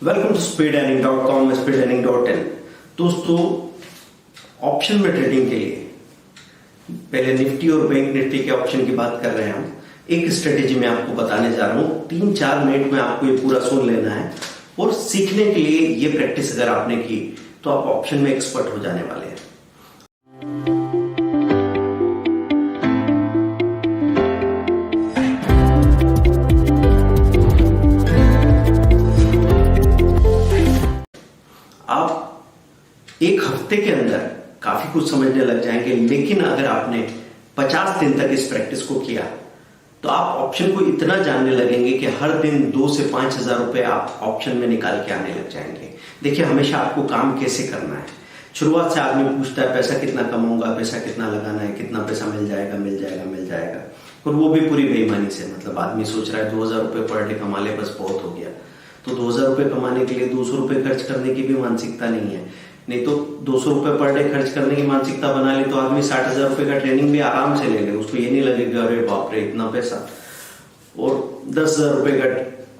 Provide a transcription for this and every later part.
Welcome to speedearning.com, speedearning.in। दोस्तों, option में trading के लिए पहले निफ्टी और बैंक निफ्टी के ऑप्शन की बात कर रहे हैं हम। एक स्ट्रेटेजी मैं आपको बताने जा रहा हूं, 3-4 मिनट में आपको ये पूरा सुन लेना है और सीखने के लिए ये प्रैक्टिस अगर आपने की तो आप ऑप्शन में एक्सपर्ट हो जाने वाले हैं। आप एक हफ्ते के अंदर काफी कुछ समझने लग जाएंगे, लेकिन अगर आपने 50 दिन तक इस प्रैक्टिस को किया तो आप ऑप्शन को इतना जानने लगेंगे कि हर दिन 2 से 5 हजार रुपए आप ऑप्शन में निकाल के आने लग जाएंगे। देखिए, हमेशा आपको काम कैसे करना है। शुरुआत से आदमी पूछता है पैसा कितना कमाऊंगा, पैसा कितना लगाना है, कितना पैसा मिल जाएगा, और वो भी पूरी बेईमानी से। मतलब आदमी सोच रहा है 2000 रुपए पर डे कमा ले, बस बहुत हो गया। तो 2000 रुपए कमाने के लिए 200 रुपए खर्च करने की भी मानसिकता नहीं है। नहीं तो 200 रुपए पर डे खर्च करने की मानसिकता बना ले तो आदमी 60,000 रुपए का ट्रेनिंग भी आराम से ले ले। उसको ये नहीं लगेगा अरे बाप रे इतना पैसा। और 10,000 रुपए का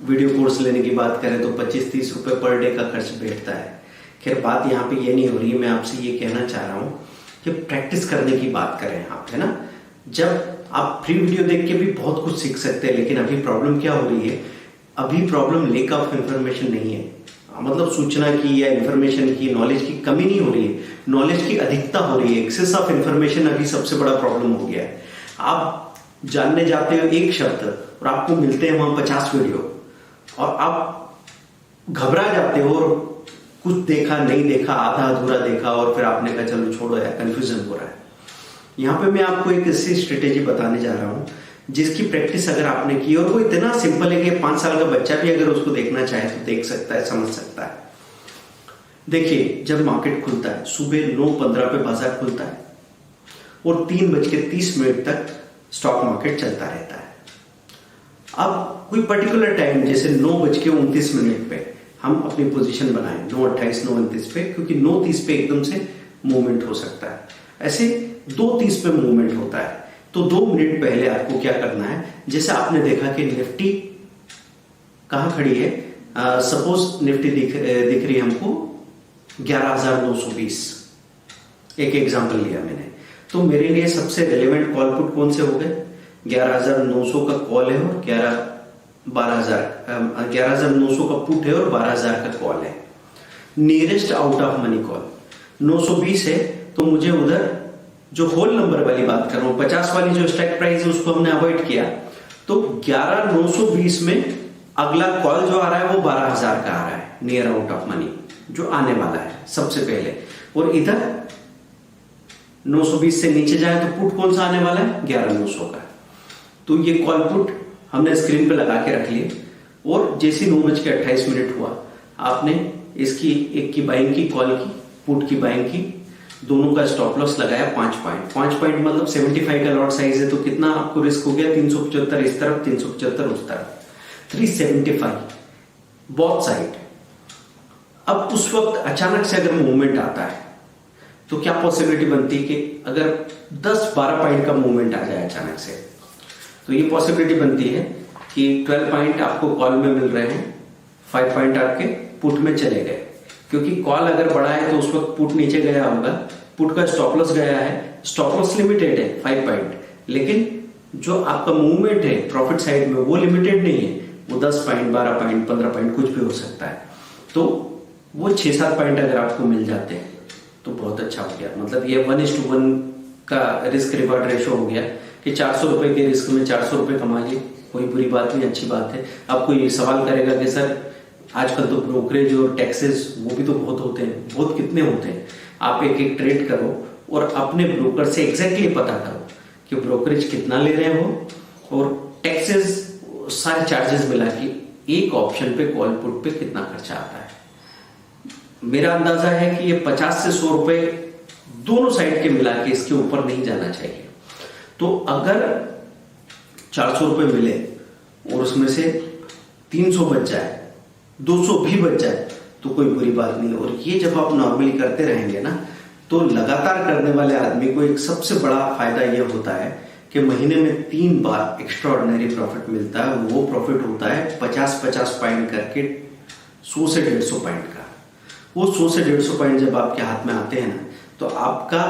वीडियो कोर्स लेने की बात करें तो 25-30 रुपए पर डे का खर्च बैठता है। खैर, बात यहाँ पे ये नहीं हो रही है। मैं आपसे ये कहना चाह रहा हूँ कि प्रैक्टिस करने की बात करें आप, है ना। जब आप फ्री वीडियो देख के भी बहुत कुछ सीख सकते हैं, लेकिन अभी प्रॉब्लम क्या हो रही है, अभी प्रॉब्लम लेक ऑफ इंफॉर्मेशन नहीं है। मतलब सूचना की या इंफॉर्मेशन की, नॉलेज की कमी नहीं हो रही है, नॉलेज की अधिकता हो रही है। एक्सेस ऑफ इंफॉर्मेशन अभी सबसे बड़ा प्रॉब्लम हो गया है। आप जानने जाते हो एक शब्द और आपको मिलते हैं वहां 50 वीडियो और आप घबरा जाते हो और कुछ देखा नहीं देखा, आधा अधूरा देखा और फिर आपने कहा चलो छोड़ो यार, कंफ्यूजन हो रहा है। यहाँ पे मैं आपको एक ऐसी स्ट्रेटेजी बताने जा रहा हूं जिसकी प्रैक्टिस अगर आपने की, और वो इतना सिंपल है कि 5 साल का बच्चा भी अगर उसको देखना चाहे तो देख सकता है, समझ सकता है। देखिए, जब मार्केट खुलता है सुबह 9:15 पे बाजार खुलता है और 3:30 तक स्टॉक मार्केट चलता रहता है। अब कोई पर्टिकुलर टाइम जैसे 9:29 पे हम अपनी पोजीशन बनाएं, 9:28, 9:29 पे, क्योंकि 9:30 पे एकदम से मूवमेंट हो सकता है। ऐसे 2:30 पे मूवमेंट होता है तो 2 मिनट पहले आपको क्या करना है, जैसे आपने देखा कि निफ्टी कहां खड़ी है, सपोज निफ्टी दिख रही है हमको 11,920। एक एग्जांपल लिया मैंने, तो मेरे लिए सबसे रेलेवेंट कॉल पुट कौन से हो गए, 11,900 का कॉल है और 11,900 का पुट है और 12,000 का कॉल है। Nearest out of money call 920 है, तो मुझे उधर जो होल नंबर वाली बात कर रहा हूं, 50 वाली जो स्ट्राइक प्राइस है उसको हमने अवॉइड किया। तो 11,920 में अगला कॉल जो आ रहा है वो 12,000 का आ रहा है, नियर आउट ऑफ मनी जो आने वाला है सबसे पहले। और इधर 920 से नीचे जाए तो पुट कौन सा आने वाला है, 11,900 का। तो ये कॉल पुट हमने स्क्रीन पे लगा के रख लिए और जैसे 9:28 हुआ आपने इसकी एक की बाइंग की, कॉल की, पुट की बाइंग की, दोनों का स्टॉप लॉस लगाया 5 पॉइंट। 5 पॉइंट मतलब 75 का लॉट साइज है, तो कितना आपको रिस्क हो गया, 375 इस तरफ, 375 उस तरफ, 375 बोथ साइड। अब उस वक्त अचानक से अगर मूवमेंट आता है तो क्या पॉसिबिलिटी बनती है कि अगर 10-12 पॉइंट का मूवमेंट आ जाए अचानक से, तो ये पॉसिबिलिटी बनती है कि 12 पॉइंट आपको कॉल में मिल रहे हैं, 5 पॉइंट आपके पुट में चले गए। क्योंकि कॉल अगर बढ़ा है तो उस वक्त पुट नीचे गया होगा, पुट का स्टॉप लॉस गया है, स्टॉप लॉस लिमिटेड है 5 पॉइंट, लेकिन जो आपका मूवमेंट है प्रॉफिट साइड में वो लिमिटेड नहीं है, वो 10 पॉइंट, 12 पॉइंट, 15 पॉइंट कुछ भी हो सकता है। तो वो 6-7 पॉइंट अगर आपको मिल जाते हैं तो बहुत अच्छा हो गया। मतलब ये 1:1 का रिस्क रिवार्ड रेशो हो गया कि 400 रुपए के रिस्क में 400 रुपए कमा लिए, कोई बुरी बात नहीं, अच्छी बात है। आपको ये सवाल करेगा कि सर आजकल तो ब्रोकरेज और टैक्सेस वो भी तो बहुत होते हैं, बहुत कितने होते हैं। आप एक ट्रेड करो और अपने ब्रोकर से एग्जैक्टली पता करो कि ब्रोकरेज कितना ले रहे हो और टैक्सेस सारे चार्जेस मिला के एक ऑप्शन पे, कॉल पुट पे कितना खर्चा आता है। मेरा अंदाजा है कि ये 50 से 100 रुपए दोनों साइड के मिला के इसके ऊपर नहीं जाना चाहिए। तो अगर 400 रुपए मिले और उसमें से 300 बच जाए, 200 भी बच जाए तो कोई बुरी बात नहीं। और ये जब आप नॉर्मली करते रहेंगे ना, तो लगातार करने वाले आदमी को एक सबसे बड़ा फायदा यह होता है कि महीने में 3 बार एक्स्ट्रा ऑर्डिनरी प्रॉफिट मिलता है। वो प्रॉफिट होता है 50-50 पॉइंट करके 100 से 150 पॉइंट का। वो 100 से 150 पॉइंट जब आपके हाथ में आते हैं ना, तो आपका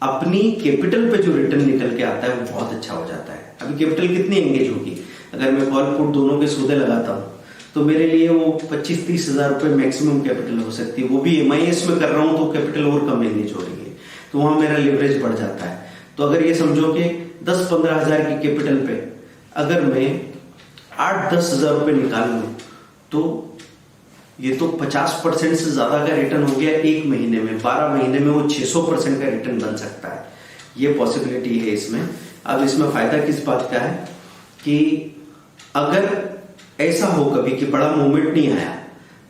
अपनी कैपिटल पे जो रिटर्न निकल के आता है वो बहुत अच्छा हो जाता है। अभी कैपिटल कितनी एंगेज होगी, अगर मैं कॉल पुट दोनों के सौदे लगाता हूँ तो मेरे लिए वो 25-30 हज़ार रुपये मैक्सिमम कैपिटल हो सकती है। वो भी MIS में कर रहा हूँ तो कैपिटल और कम एंगेज हो रही है, तो वहाँ मेरा लेवरेज बढ़ जाता है। तो अगर ये समझो कि 10-15 हज़ार की कैपिटल पे अगर मैं 8-10 हज़ार रुपये निकाल लूँ तो ये तो 50% से ज्यादा का रिटर्न हो गया एक महीने में। 12 महीने में वो 600% का रिटर्न बन सकता है। ये पॉसिबिलिटी है इसमें। अब इसमें फायदा किस बात का है कि अगर ऐसा हो कभी कि बड़ा मूवमेंट नहीं आया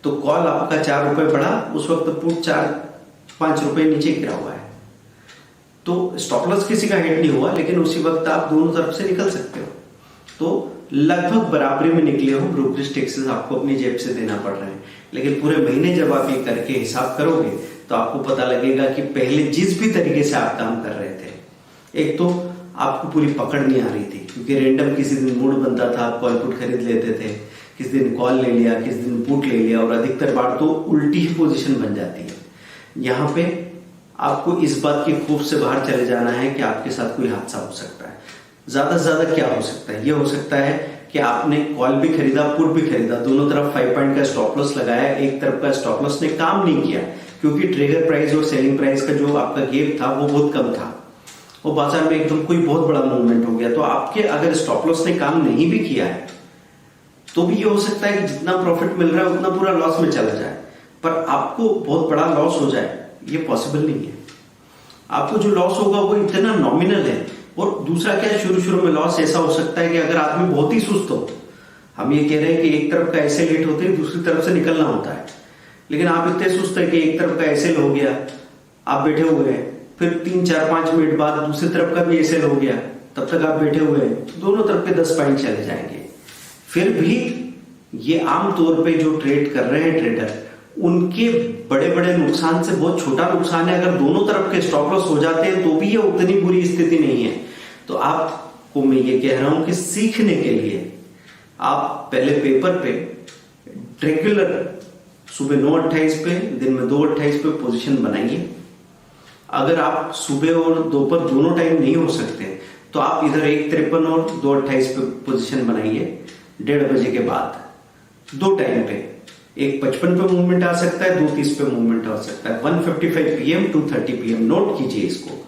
तो कॉल आपका 4 रुपए बढ़ा, उस वक्त पुट 4-5 रुपए नीचे गिरा हुआ है, तो स्टॉप लॉस किसी का हिट नहीं हुआ, लेकिन उसी वक्त आप दोनों तरफ से निकल सकते हो। तो लगभग बराबरी में निकले हो, ब्रोकरेज टैक्सेस आपको अपनी जेब से देना पड़ रहे हैं, लेकिन पूरे महीने जब आप ये करके हिसाब करोगे तो आपको पता लगेगा कि पहले जिस भी तरीके से आप काम कर रहे थे, एक तो आपको पूरी पकड़ नहीं आ रही थी क्योंकि रैंडम किसी दिन मूड बनता था, आप कॉल पुट खरीद लेते थे, किस दिन कॉल ले लिया, किस दिन पुट ले लिया, और अधिकतर बार तो उल्टी ही पोजीशन बन जाती है। यहाँ पे आपको इस बात की खौफ से बाहर चले जाना है कि आपके साथ कोई हादसा हो सकता है। ज्यादा से ज्यादा क्या हो सकता है, ये हो सकता है कि आपने कॉल भी खरीदा, पुट भी खरीदा, दोनों तरफ 5 पॉइंट का स्टॉप लॉस लगाया, एक तरफ का स्टॉप लॉस ने काम नहीं किया क्योंकि ट्रिगर प्राइस और सेलिंग प्राइस का जो आपका गैप था वो बहुत कम था, वो बाजार में एकदम कोई बहुत बड़ा मूवमेंट हो गया। तो आपके अगर स्टॉप लॉस ने काम नहीं भी किया है तो भी ये हो सकता है कि जितना प्रॉफिट मिल रहा है उतना पूरा लॉस में चला जाए, पर आपको बहुत बड़ा लॉस हो जाए ये पॉसिबल नहीं है। आपको जो लॉस होगा वो इतना नॉमिनल है। और दूसरा क्या, शुरू में लॉस ऐसा हो सकता है कि अगर आदमी बहुत ही सुस्त हो, हम ये कह रहे हैं कि एक तरफ का ऐसे लेट होते है, दूसरी तरफ से निकलना होता है, लेकिन आप इतने सुस्त है कि एक तरफ का ऐसे हो गया, आप बैठे हुए हैं, फिर 3-4-5 मिनट बाद दूसरी तरफ का भी ऐसे हो गया, तब तक आप बैठे हुए हैं, दोनों तरफ के 10 पॉइंट चले जाएंगे। फिर भी ये आमतौर पे जो ट्रेड कर रहे हैं ट्रेडर, उनके बड़े बड़े नुकसान से बहुत छोटा नुकसान है। अगर दोनों तरफ के स्टॉप लॉस हो जाते हैं तो भी ये उतनी बुरी स्थिति नहीं है। तो आपको मैं ये कह रहा हूं कि सीखने के लिए आप पहले पेपर पे रेगुलर सुबह 9:28 पे, दिन में 2:28 पे पोजीशन बनाइए। अगर आप सुबह और दोपहर दोनों टाइम नहीं हो सकते तो आप इधर 1:53 और 2:28 पे पोजीशन बनाइए 1:30 बजे के बाद। दो टाइम पे 1:55 पे मूवमेंट आ सकता है, 2:30 पे मूवमेंट आ सकता है। 1:55 PM 2:30 PM नोट कीजिए इसको।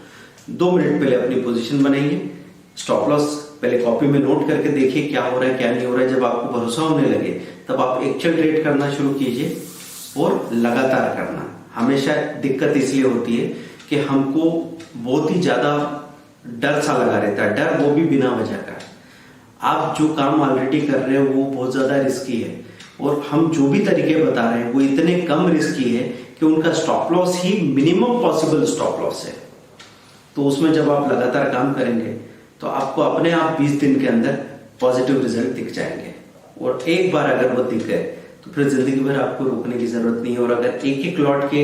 2 मिनट पहले अपनी पोजीशन बनाइए, स्टॉप लॉस पहले कॉपी में नोट करके देखिए क्या हो रहा है क्या नहीं हो रहा है। जब आपको भरोसा होने लगे तब आप एक्चुअल ट्रेड करना शुरू कीजिए और लगातार करना। हमेशा दिक्कत इसलिए होती है कि हमको बहुत ही ज्यादा डर सा लगा रहता है, डर वो भी बिना वजह का। आप जो काम ऑलरेडी कर रहे हो वो बहुत ज्यादा रिस्की है, और हम जो भी तरीके बता रहे हैं वो इतने कम रिस्की है कि उनका स्टॉप लॉस ही मिनिमम पॉसिबल स्टॉप लॉस है। तो उसमें जब आप लगातार काम करेंगे तो आपको अपने आप 20 दिन के अंदर पॉजिटिव रिजल्ट दिख जाएंगे। और एक बार अगर वो दिख गए तो फिर जिंदगी भर आपको रोकने की जरूरत नहीं है। और अगर एक एक लॉट के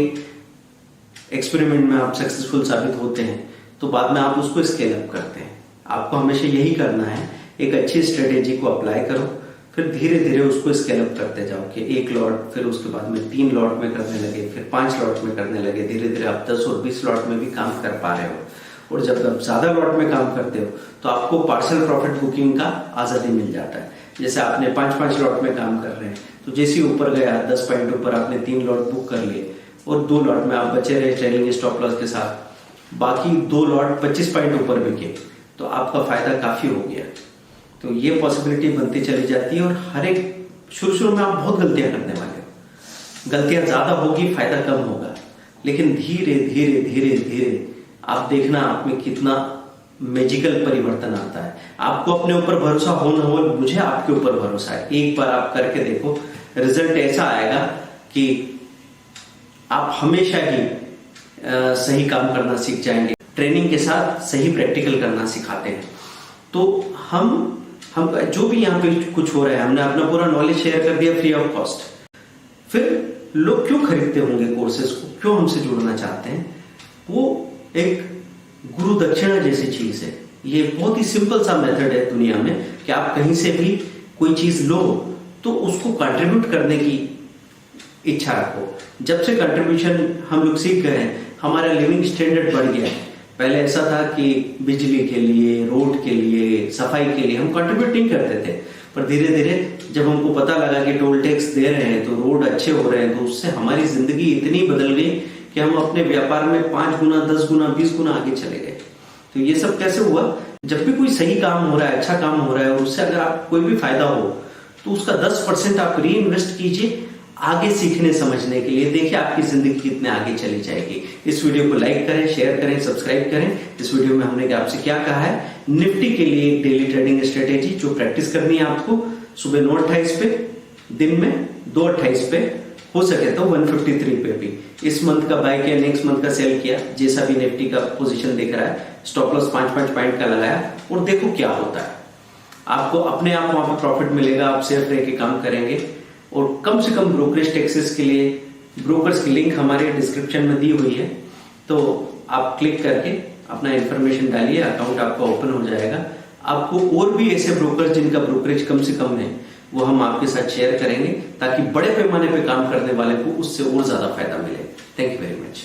एक्सपेरिमेंट में आप सक्सेसफुल साबित होते हैं तो बाद में आप उसको स्केल अप करते हैं। आपको हमेशा यही करना है, एक अच्छी स्ट्रेटेजी को अप्लाई करो, फिर धीरे धीरे उसको स्केल अप करते जाओ कि 1 लॉट, फिर उसके बाद में 3 लॉट में करने लगे, फिर 5 लॉट में करने लगे। धीरे धीरे आप 10 और 20 लॉट में भी काम कर पा रहे हो। और जब आप ज्यादा लॉट में काम करते हो तो आपको पार्शियल प्रॉफिट बुकिंग का आजादी मिल जाता है। जैसे आपने 5-5 लॉट में काम कर रहे हैं तो जैसे ही ऊपर गया 10 पॉइंट ऊपर, आपने 3 लॉट बुक कर लिए और 2 लॉट में आप बचे रहे ट्रेलिंग स्टॉप लॉस के साथ, बाकी 2 लॉट 25 पॉइंट ऊपर बिके तो आपका फायदा काफी हो गया। तो ये पॉसिबिलिटी बनती चली जाती है। और हर एक शुरू में आप बहुत गलतियां करने वाले हो, गलतियां ज्यादा होगी, फायदा कम होगा, लेकिन धीरे धीरे धीरे धीरे आप देखना आप में कितना मैजिकल परिवर्तन आता है। आपको अपने ऊपर भरोसा हो न हो, मुझे आपके ऊपर भरोसा है। एक बार आप करके देखो, रिजल्ट ऐसा आएगा कि आप हमेशा ही सही काम करना सीख जाएंगे। ट्रेनिंग के साथ सही प्रैक्टिकल करना सिखाते हैं। तो हम जो भी यहाँ पे कुछ हो रहा है, हमने अपना पूरा नॉलेज शेयर कर दिया फ्री ऑफ कॉस्ट। फिर लोग क्यों खरीदते होंगे कोर्सेज को, क्यों हमसे जुड़ना चाहते हैं? वो एक गुरु दक्षिणा जैसी चीज है। ये बहुत ही सिंपल सा मेथड है दुनिया में कि आप कहीं से भी कोई चीज लो तो उसको कंट्रीब्यूट करने की इच्छा रखो। जब से कंट्रीब्यूशन हम लोग सीख गए हैं, हमारा लिविंग स्टैंडर्ड बढ़ गया है। पहले ऐसा था कि बिजली के लिए, रोड के लिए, सफाई के लिए हम कंट्रीब्यूट नहीं करते थे, पर धीरे धीरे जब हमको पता लगा कि टोल टैक्स दे रहे हैं तो रोड अच्छे हो रहे हैं, तो उससे हमारी जिंदगी इतनी बदल गई कि हम अपने व्यापार में 5 गुना, 10 गुना, 20 गुना आगे चले गए। तो ये सब कैसे हुआ? जब भी कोई सही काम हो रहा है, अच्छा काम हो रहा है और उससे अगर आप कोई भी फायदा हो तो उसका 10% आप री इन्वेस्ट कीजिए आगे सीखने समझने के लिए। देखिए आपकी जिंदगी कितने आगे चली जाएगी। इस वीडियो को लाइक करें, शेयर करें, सब्सक्राइब करें। इस वीडियो में हमने आपसे क्या कहा है, निफ्टी के लिए एक डेली ट्रेडिंग स्ट्रेटेजी जो प्रैक्टिस करनी है आपको सुबह 9:28 पे, दिन में 2:28 पे, हो सके तो 153 पे भी। इस मंथ का बाय किया, नेक्स्ट मंथ का सेल किया, जैसा भी निफ्टी का पोजीशन दिख रहा है, स्टॉप लॉस 5-5 पॉइंट का लगाया और देखो क्या होता है। आपको अपने आप वहां पर प्रॉफिट मिलेगा, आप सेफ रह के काम करेंगे। और कम से कम ब्रोकरेज टैक्सेस के लिए ब्रोकर्स की लिंक हमारे डिस्क्रिप्शन में दी हुई है, तो आप क्लिक करके अपना इंफॉर्मेशन डालिए, अकाउंट आपका ओपन हो जाएगा। आपको और भी ऐसे ब्रोकर जिनका ब्रोकरेज कम से कम है वो हम आपके साथ शेयर करेंगे, ताकि बड़े पैमाने पे काम करने वाले को उससे और ज्यादा फायदा मिले। Thank you very much.